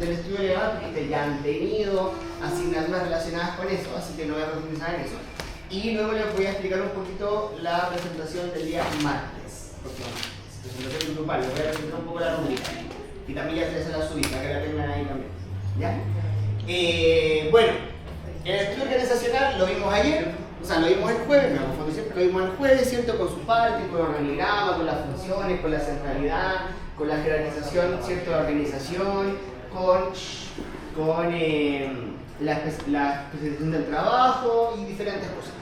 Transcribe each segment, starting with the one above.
del estudio legal, porque ustedes ya han tenido asignaturas relacionadas con eso, así que no voy a profundizar en eso. Y luego les voy a explicar un poquito la presentación del día martes, presentación grupal, les voy a presentar un poco la rúbrica. Y también ya se la subí, para que la tengan ahí también. ¿Ya? Bueno, el estudio organizacional lo vimos ayer, o sea, lo vimos el jueves, me confundo siempre, lo vimos el jueves, ¿cierto? Con su parte, con el organigrama, con las funciones, con la centralidad, con la jerarquización, ¿cierto? La organización, con la especialización del trabajo y diferentes cosas.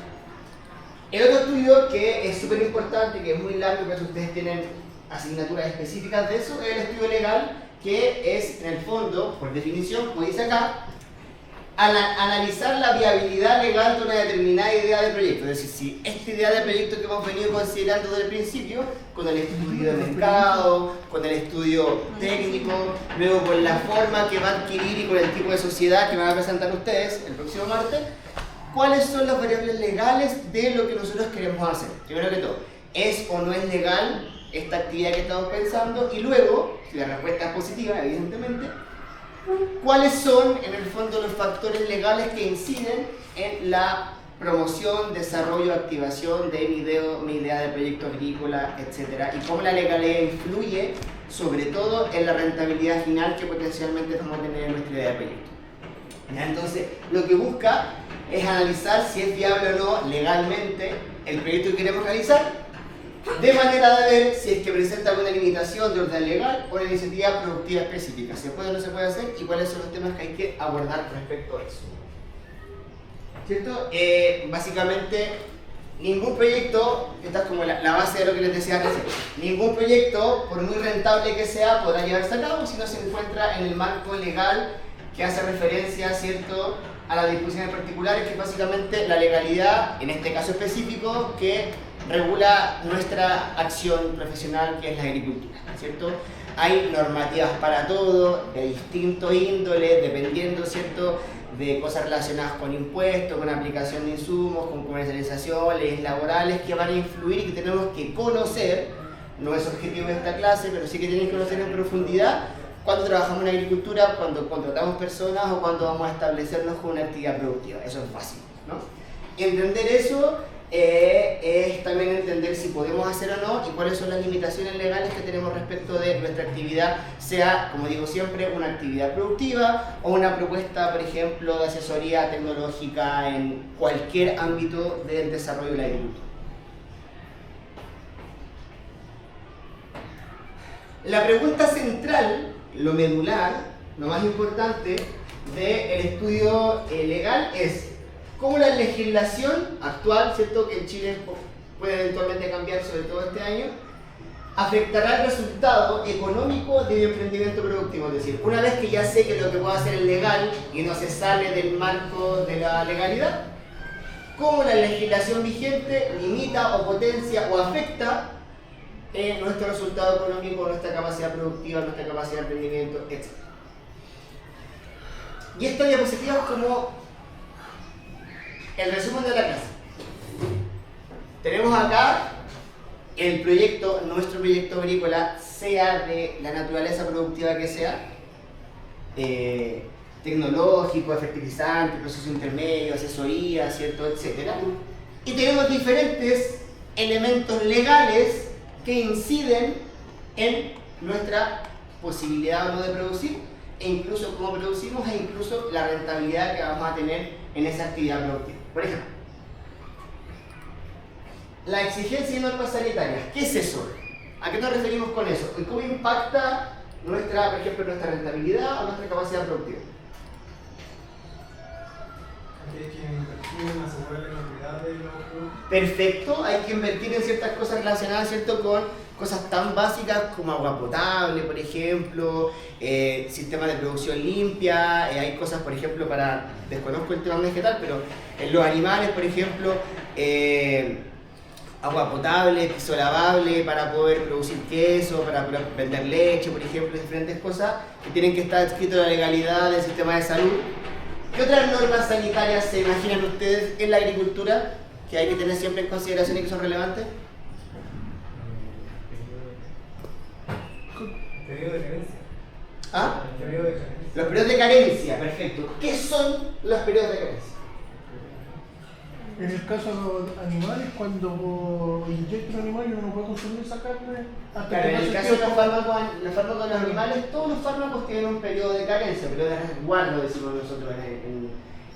El otro estudio que es súper importante, que es muy largo, que ustedes tienen asignaturas específicas de eso, es el estudio legal, que es, en el fondo, por definición, como dice acá, analizar la viabilidad legal de una determinada idea de proyecto. Es decir, si esta idea de proyecto que hemos venido considerando desde el principio, con el estudio de mercado, con el estudio técnico, luego con la forma que va a adquirir y con el tipo de sociedad que van a presentar ustedes el próximo martes, ¿cuáles son las variables legales de lo que nosotros queremos hacer? Primero que todo, ¿es o no es legal esta actividad que estamos pensando? Y luego, si la respuesta es positiva, evidentemente, ¿cuáles son, en el fondo, los factores legales que inciden en la promoción, desarrollo, activación de mi idea de proyecto agrícola, etcétera? Y cómo la legalidad influye, sobre todo, en la rentabilidad final que potencialmente vamos a tener en nuestra idea de proyecto. ¿Ya? Entonces, lo que busca es analizar si es viable o no legalmente el proyecto que queremos realizar, de manera de ver si es que presenta alguna limitación de orden legal o una iniciativa productiva específica, se puede o no se puede hacer y cuáles son los temas que hay que abordar respecto a eso. ¿Cierto? Básicamente, ningún proyecto, esta es como la base de lo que les decía recién, ningún proyecto, por muy rentable que sea, podrá llevarse a cabo si no se encuentra en el marco legal que hace referencia, ¿cierto?, a las disposiciones particulares, que es básicamente la legalidad, en este caso específico, que regula nuestra acción profesional, que es la agricultura, ¿cierto? Hay normativas para todo, de distinto índole, dependiendo, ¿cierto?, de cosas relacionadas con impuestos, con aplicación de insumos, con comercialización, leyes laborales que van a influir y que tenemos que conocer. No es objetivo de esta clase, pero sí que tienen que conocer en profundidad cuando trabajamos en agricultura, cuando contratamos personas o cuando vamos a establecernos con una actividad productiva. Eso es fácil, ¿no? Entender eso es también entender si podemos hacer o no y cuáles son las limitaciones legales que tenemos respecto de nuestra actividad, sea, como digo siempre, una actividad productiva o una propuesta, por ejemplo, de asesoría tecnológica en cualquier ámbito del desarrollo de la agricultura. La pregunta central, lo medular, lo más importante del estudio legal es cómo la legislación actual, ¿cierto?, que en Chile puede eventualmente cambiar, sobre todo este año, afectará el resultado económico de mi emprendimiento productivo. Es decir, una vez que ya sé que lo que puedo hacer es legal y no se sale del marco de la legalidad, cómo la legislación vigente limita o potencia o afecta nuestro resultado económico, nuestra capacidad productiva, nuestra capacidad de emprendimiento, etc. Y esta diapositiva es como el resumen de la clase. Tenemos acá el proyecto, nuestro proyecto agrícola, sea de la naturaleza productiva que sea, tecnológico, fertilizante, proceso intermedio, asesoría, ¿cierto?, etcétera. Y tenemos diferentes elementos legales que inciden en nuestra posibilidad o no de producir, e incluso cómo producimos, e incluso la rentabilidad que vamos a tener en esa actividad productiva. Por ejemplo, la exigencia de normas sanitarias. ¿Qué es eso? ¿A qué nos referimos con eso? ¿Y cómo impacta nuestra, por ejemplo, nuestra rentabilidad o nuestra capacidad productiva? Hay que invertir en asegurar la inocuidad de los productos. Perfecto, hay que invertir en ciertas cosas relacionadas, ¿cierto?, con cosas tan básicas como agua potable, por ejemplo, sistema de producción limpia, hay cosas, por ejemplo, para, desconozco el tema vegetal, pero en los animales, por ejemplo, agua potable, piso lavable para poder producir queso, para vender leche, por ejemplo, diferentes cosas que tienen que estar escritas en la legalidad del sistema de salud. ¿Qué otras normas sanitarias se imaginan ustedes en la agricultura que hay que tener siempre en consideración y que son relevantes? Periodo de gerencia. ¿Ah? Periodo de gerencia. Los periodos de carencia, perfecto. ¿Qué son los periodos de carencia? En el caso de los animales, cuando inyecta un animal, yo no puedo consumir esa carne hasta Claro, que en pase el el caso de tiempo. los fármacos de los animales, todos los fármacos tienen un periodo de carencia, periodo de resguardo, decimos nosotros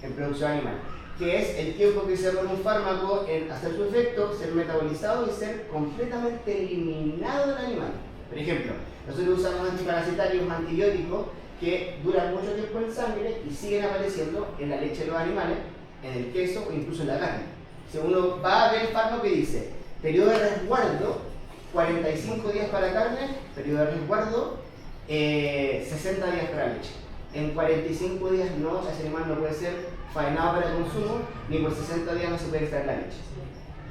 en producción animal, que es el tiempo que se demora un fármaco en hacer su efecto, ser metabolizado y ser completamente eliminado del animal. Por ejemplo, nosotros usamos antiparasitarios, antibióticos, que duran mucho tiempo en sangre y siguen apareciendo en la leche de los animales, en el queso o incluso en la carne. Si uno va a ver el fármaco que dice periodo de resguardo 45 días para carne, periodo de resguardo 60 días para leche. En 45 días no, ese animal no puede ser faenado para consumo, ni por 60 días no se puede extraer la leche.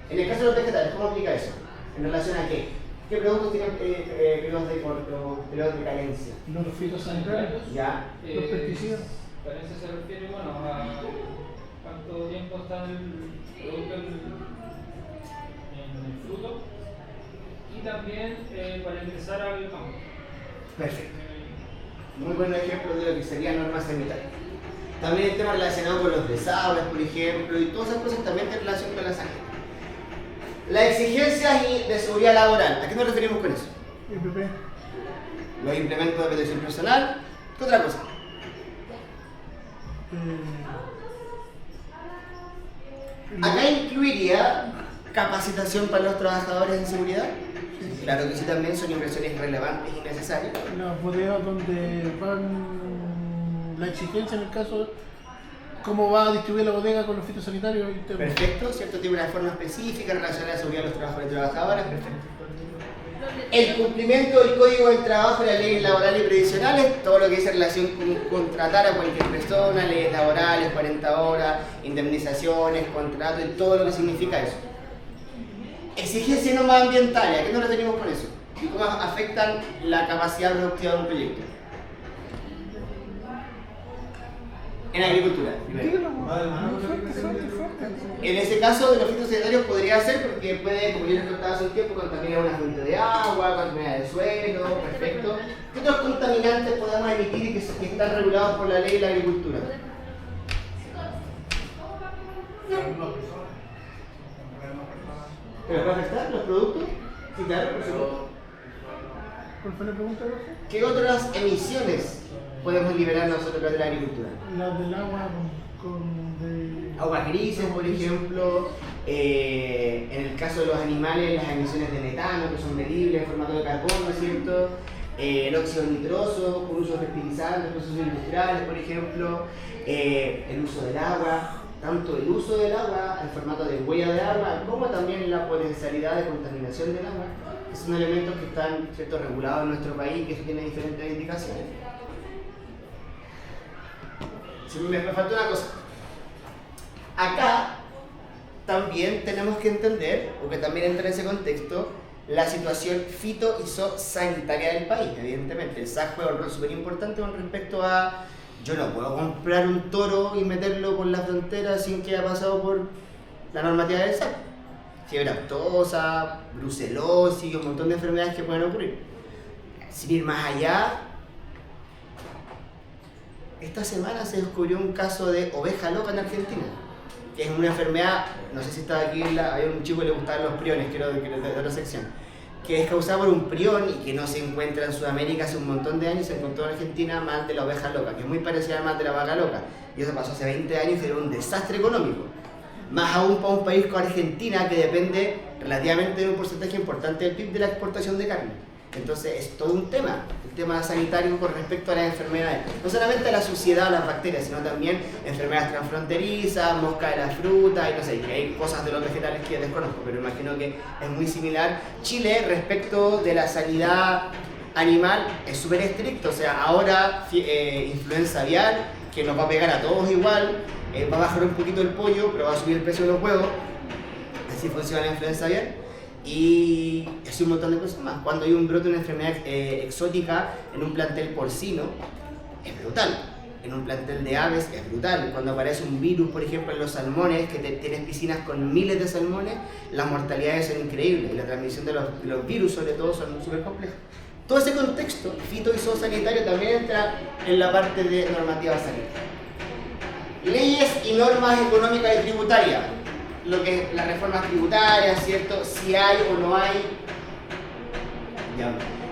En el caso de los vegetales, ¿cómo aplica eso? ¿En relación a qué? ¿Qué productos tienen periodos de carencia? Los fitosanitarios, ¿Ya? los pesticidas. Carencia se refiere, bueno, a cuánto tiempo está el producto en el fruto y también para ingresar al campo. Perfecto. Muy buen ejemplo de lo que sería normas sanitarias. También el tema relacionado con los desagües, por ejemplo, y todas esas cosas también tienen relación con la sanidad. Las exigencias de seguridad laboral, ¿a qué nos referimos con eso? EPP. Los implementos de protección personal, ¿qué otra cosa? Acá incluiría capacitación para los trabajadores en seguridad. Claro que sí, también son inversiones relevantes y necesarias. Las bodegas donde van la exigencia en el caso, cómo va a distribuir la bodega con los fitosanitarios internos. Perfecto, ¿cierto? Tiene una forma específica en relación a la seguridad de los trabajadores y trabajadoras. Perfecto. El cumplimiento del Código del Trabajo y las leyes laborales y previsionales, todo lo que dice relación con contratar a cualquier persona, leyes laborales, 40 horas, indemnizaciones, contrato y todo lo que significa eso. Exigencias no más ambientales, ¿a qué nos referimos con eso? ¿Y cómo afectan la capacidad productiva de un proyecto? En agricultura, primero. Dígalo, Va de mano con lo que fuerte, dice fuerte, el- fuerte. En ese caso de los fitosanitarios podría ser porque puede, como yo les contaba hace un tiempo, contaminar una fuente de agua, contaminar el suelo, perfecto. ¿Qué otros contaminantes podemos emitir y que están regulados por la ley de la agricultura? ¿Pero puede afectar los productos? Sí, claro, por supuesto. ¿Cuál fue la pregunta, Roger? ¿Qué otras emisiones podemos liberar nosotros de la agricultura? Las del agua con de... Aguas grises, por ejemplo, en el caso de los animales, las emisiones de metano, que son medibles en formato de carbono, ¿cierto? El óxido nitroso, por uso de fertilizantes, procesos industriales, por ejemplo, el uso del agua, tanto el uso del agua en formato de huella de agua, como también la potencialidad de contaminación del agua, que son elementos que están, ¿cierto?, regulados en nuestro país y que tienen diferentes indicaciones. Sí, me faltó una cosa. Acá también tenemos que entender, o que también entra en ese contexto, la situación fito y sanitaria del país. Evidentemente, el SAC juega un rol súper importante con respecto a yo no puedo comprar un toro y meterlo por la frontera sin que haya pasado por la normativa del SAC. Fiebre aftosa, brucelosis, un montón de enfermedades que pueden ocurrir. Sin ir más allá, esta semana se descubrió un caso de oveja loca en Argentina, que es una enfermedad, no sé si estaba aquí, había un chico que le gustaban los priones, creo que de otra sección, que es causada por un prión y que no se encuentra en Sudamérica hace un montón de años, se encontró en Argentina mal de la oveja loca, que es muy parecida al mal de la vaca loca, y eso pasó hace 20 años y era un desastre económico. Más aún para un país como Argentina, que depende relativamente de un porcentaje importante del PIB de la exportación de carne. Entonces es todo un tema, el tema sanitario con respecto a las enfermedades, no solamente a la suciedad o las bacterias, sino también enfermedades transfronterizas, mosca de la fruta, y no sé, hay cosas de los vegetales que desconozco, pero imagino que es muy similar. Chile, respecto de la sanidad animal, es súper estricto, o sea, ahora influenza aviar, que nos va a pegar a todos igual, va a bajar un poquito el pollo, pero va a subir el precio de los huevos, así funciona la influenza aviar. Y es un montón de cosas más. Cuando hay un brote de una enfermedad exótica en un plantel porcino, es brutal. En un plantel de aves es brutal. Cuando aparece un virus, por ejemplo, en los salmones, que tienes piscinas con miles de salmones, las mortalidades son increíbles y la transmisión de los virus, sobre todo, son súper complejas. Todo ese contexto fito y zoosanitario también entra en la parte de normativa sanitaria. Leyes y normas económicas y tributarias, lo que es las reformas tributarias, ¿cierto? Si hay o no hay,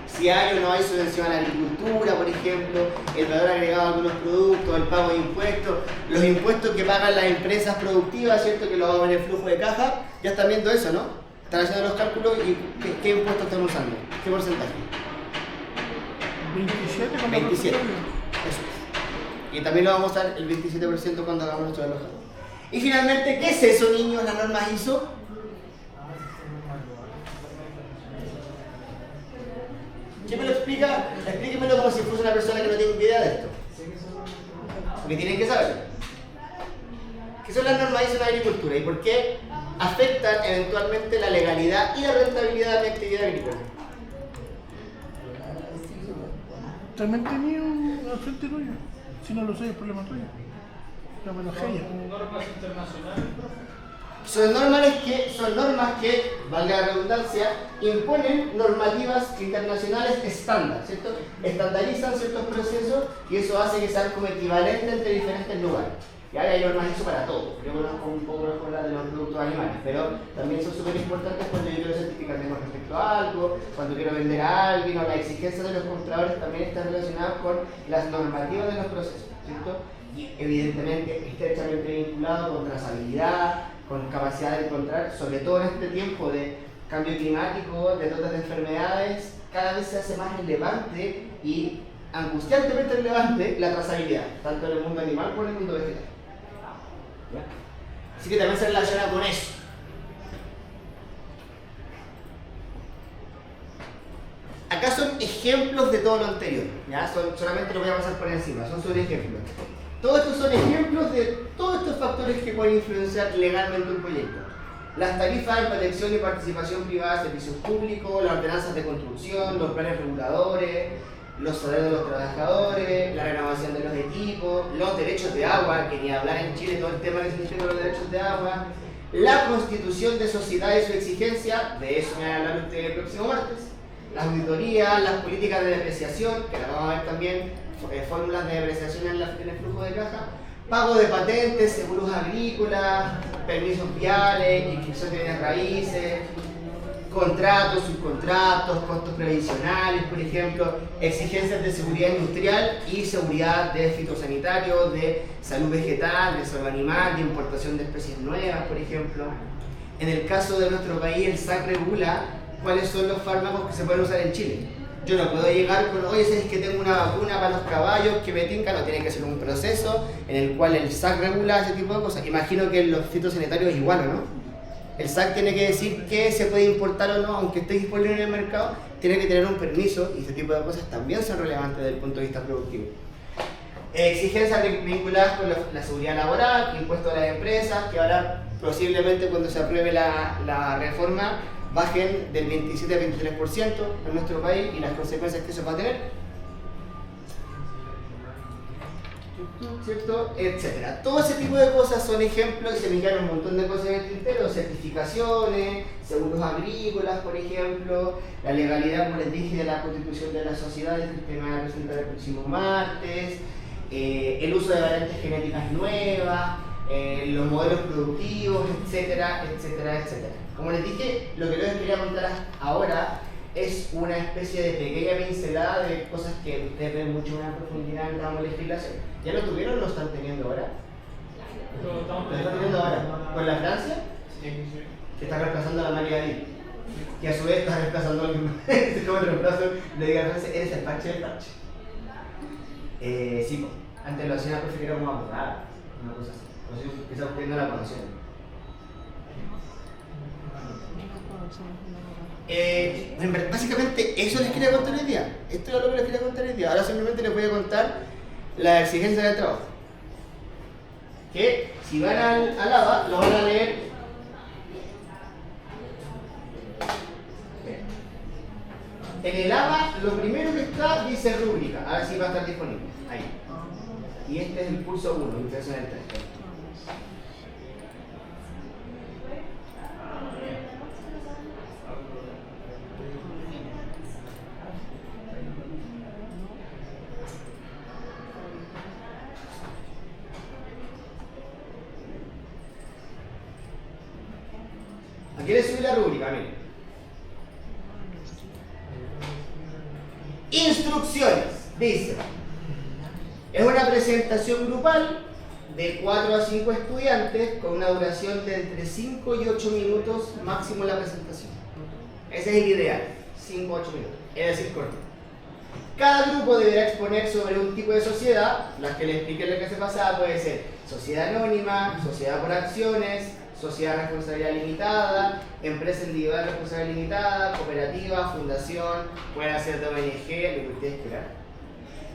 si hay o no hay subvención a la agricultura, por ejemplo, el valor agregado a algunos productos, el pago de impuestos, los impuestos que pagan las empresas productivas, ¿cierto? Que lo vamos a ver en el flujo de caja, ya están viendo eso, ¿no? Están haciendo los cálculos y ¿qué impuestos están usando? ¿Qué porcentaje? 27 con 27. Eso es. Y también lo vamos a usar el 27% cuando hagamos nuestro alojamiento. Y finalmente, ¿qué es eso, niños? Las normas ISO. ¿Quién me lo explica? Explíquemelo como si fuese una persona que no tiene idea de esto. Porque tienen que saber. ¿Qué son las normas ISO en la agricultura? ¿Y por qué afectan eventualmente la legalidad y la rentabilidad de la actividad agrícola? También tenía al frente tuyo. Si no lo sé, es problema tuyo. Ya me enojé ya. Normas internacionales. Son normas que, valga la redundancia, imponen normativas internacionales estándar, ¿cierto? Estandarizan ciertos procesos y eso hace que sean como equivalentes entre diferentes lugares. Y ahora hay normas ISO para todo. Yo conozco un poco mejor las de los productos animales, pero también son súper importantes cuando yo quiero certificarme con respecto a algo, cuando quiero vender a alguien, o las exigencias de los compradores también están relacionadas con las normativas de los procesos, ¿cierto? Y evidentemente estrechamente vinculado con trazabilidad, con capacidad de encontrar, sobre todo en este tiempo de cambio climático, de todas las enfermedades, cada vez se hace más relevante y angustiantemente relevante la trazabilidad, tanto en el mundo animal como en el mundo vegetal. ¿Ya? Así que también se relaciona con eso. Acá son ejemplos de todo lo anterior, ¿ya? Solamente lo voy a pasar por encima, son solo ejemplos. Todos estos son ejemplos de todos estos factores que pueden influenciar legalmente un proyecto. Las tarifas de protección y participación privada de servicios públicos, las ordenanzas de construcción, los planes reguladores, los salarios de los trabajadores, la renovación de los equipos, los derechos de agua, que ni hablar en Chile todo el tema que significa los derechos de agua, la constitución de sociedades y su exigencia, de eso me van a hablar ustedes el próximo martes, las auditorías, las políticas de depreciación, que la vamos a ver también, fórmulas de depreciación en el flujo de caja, pago de patentes, seguros agrícolas, permisos viales, inscripción de bienes raíces, contratos, subcontratos, costos previsionales, por ejemplo, exigencias de seguridad industrial y seguridad de fitosanitario, de salud vegetal, de salud animal, de importación de especies nuevas, por ejemplo. En el caso de nuestro país, el SAC regula cuáles son los fármacos que se pueden usar en Chile. Yo no puedo llegar con, oye, ¿sabes que tengo una vacuna para los caballos que me tinca? No, tiene que ser un proceso en el cual el SAC regula ese tipo de cosas. Imagino que en los fitosanitarios es igual, ¿o no? El SAC tiene que decir qué se puede importar o no, aunque esté disponible en el mercado, tiene que tener un permiso y ese tipo de cosas también son relevantes desde el punto de vista productivo. Exigencias vinculadas con la seguridad laboral, impuestos a las empresas, que ahora posiblemente cuando se apruebe la reforma bajen del 27 al 23% en nuestro país y las consecuencias que eso va a tener, ¿cierto? Etcétera. Todo ese tipo de cosas son ejemplos y se me quedan un montón de cosas en el tintero, certificaciones, seguros agrícolas, por ejemplo, la legalidad, como les dije, de la constitución de las sociedades, que usted me va a presentar el próximo martes, el uso de variantes genéticas nuevas, los modelos productivos, etcétera, etcétera, etcétera. Como les dije, lo que les quería contar ahora es una especie de pequeña pincelada de cosas que ustedes ven mucho más en profundidad en la legislación. ¿Ya lo tuvieron o lo están teniendo ahora? ¿Lo están teniendo ahora? ¿Con la Francia? Que está reemplazando a la María Díaz, que a su vez está reemplazando a alguien más. Es como el reemplazo de diga Francia, eres el parche del parche. Sí, antes lo hacían a preferir como abogada, una cosa así. No sé, quizás ustedes no la conocieron. Básicamente eso les quería contar hoy día. Esto es lo que les quería contar hoy día. Ahora simplemente les voy a contar la exigencia del trabajo. Que si van al ABA lo van a leer. En el ABA lo primero que está dice rúbrica. Ahora sí va a estar disponible. Ahí. Y este es el curso 1, ustedes son el 3. Aquí les subí la rúbrica, miren. Instrucciones. Dice, es una presentación grupal de 4 a 5 estudiantes con una duración de entre 5 y 8 minutos máximo la presentación. Ese es el ideal, 5 o 8 minutos, es decir, corto. Cada grupo deberá exponer sobre un tipo de sociedad, las que les expliqué en la clase pasada, puede ser sociedad anónima, sociedad por acciones, sociedad de responsabilidad limitada, empresa individual de responsabilidad limitada, cooperativa, fundación, pueden ser de ONG, lo que ustedes quieran.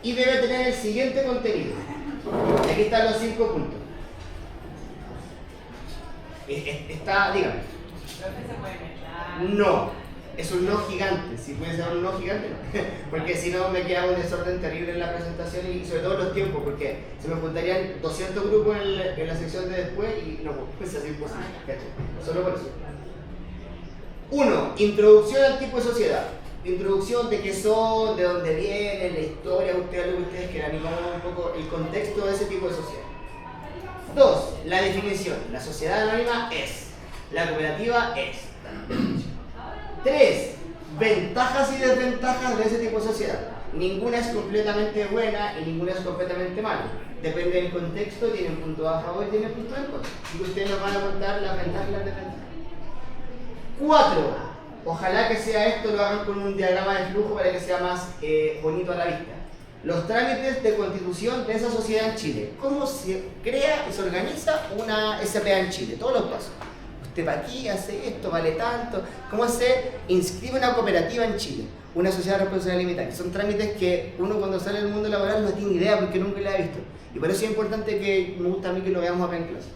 Y debe tener el siguiente contenido. Aquí están los 5 puntos. Está, dígame. No, es un no gigante. Si puede ser un no gigante, no. Porque si no me queda un desorden terrible en la presentación y sobre todo los tiempos, porque se me juntarían 200 grupos en la sección de después y no, pues es imposible. Solo por eso. 1. Introducción al tipo de sociedad. Introducción de qué son, de dónde vienen, la historia, lo que ustedes quieran, y un poco el contexto de ese tipo de sociedad. 2. La definición. La sociedad anónima es. La cooperativa es. 3. Ventajas y desventajas de ese tipo de sociedad. Ninguna es completamente buena y ninguna es completamente mala. Depende del contexto, tienen punto a favor y tienen punto en contra. Y ustedes nos van a contar las ventajas y las desventajas. 4. Ojalá que sea esto, lo hagan con un diagrama de flujo para que sea más bonito a la vista. Los trámites de constitución de esa sociedad en Chile. ¿Cómo se crea y se organiza una SPA en Chile? Todos los pasos. Usted va aquí, hace esto, vale tanto. ¿Cómo se inscribe una cooperativa en Chile? Una sociedad de responsabilidad limitada. Son trámites que uno cuando sale del mundo laboral no tiene idea porque nunca lo ha visto. Y por eso es importante que me gusta a mí que lo veamos acá en clase.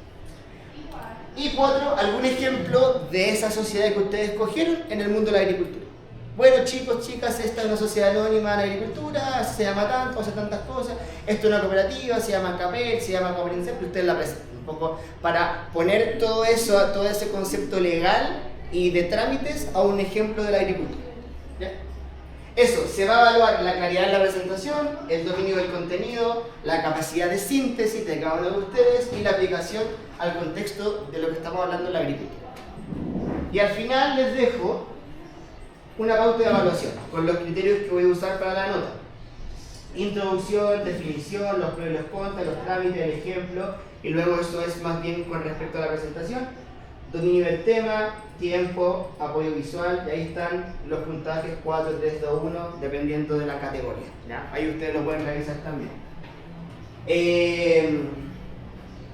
Y 4, algún ejemplo de esa sociedad que ustedes escogieron en el mundo de la agricultura. Bueno, chicos, chicas, esta es una sociedad anónima de la agricultura, se llama tanto, hace tantas cosas. Esto es una cooperativa, se llama CAPEL, se llama Cooperincep, y ustedes la presentan un poco para poner todo eso, todo ese concepto legal y de trámites a un ejemplo de la agricultura. ¿Ya? Eso, se va a evaluar la claridad de la presentación, el dominio del contenido, la capacidad de síntesis de cada uno de ustedes y la aplicación al contexto de lo que estamos hablando en la agricultura. Y al final les dejo una pauta de evaluación con los criterios que voy a usar para la nota. Introducción, definición, los pros y los contras, los trámites, el ejemplo, y luego eso es más bien con respecto a la presentación. Dominio del tema, tiempo, apoyo visual, y ahí están los puntajes 4, 3, 2, 1, dependiendo de la categoría. ¿Ya? Ahí ustedes lo pueden revisar también.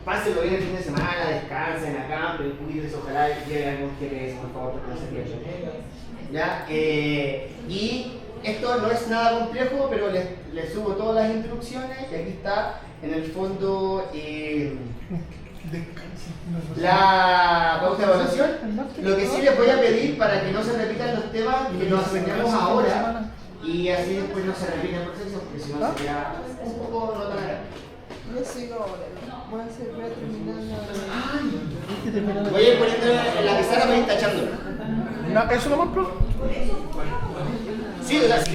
Pásenlo bien el fin de semana, descansen acá, pero cuídense, ojalá lleguen algún GPS, por favor, porque no se pierdan. ¿Ya? Y esto no es nada complejo, pero les subo todas las instrucciones y aquí está en el fondo la pauta de evaluación. Lo que sí les voy a pedir para que no se repitan los temas que los aprendemos ahora y así después no se repite el proceso, porque si no sería un poco no tan grave. Yo sigo ahora. Voy a terminar. Voy a ir poniendo en la pizarra para ir tachándolo. ¿Eso lo más pro? Sí, o sea, sí.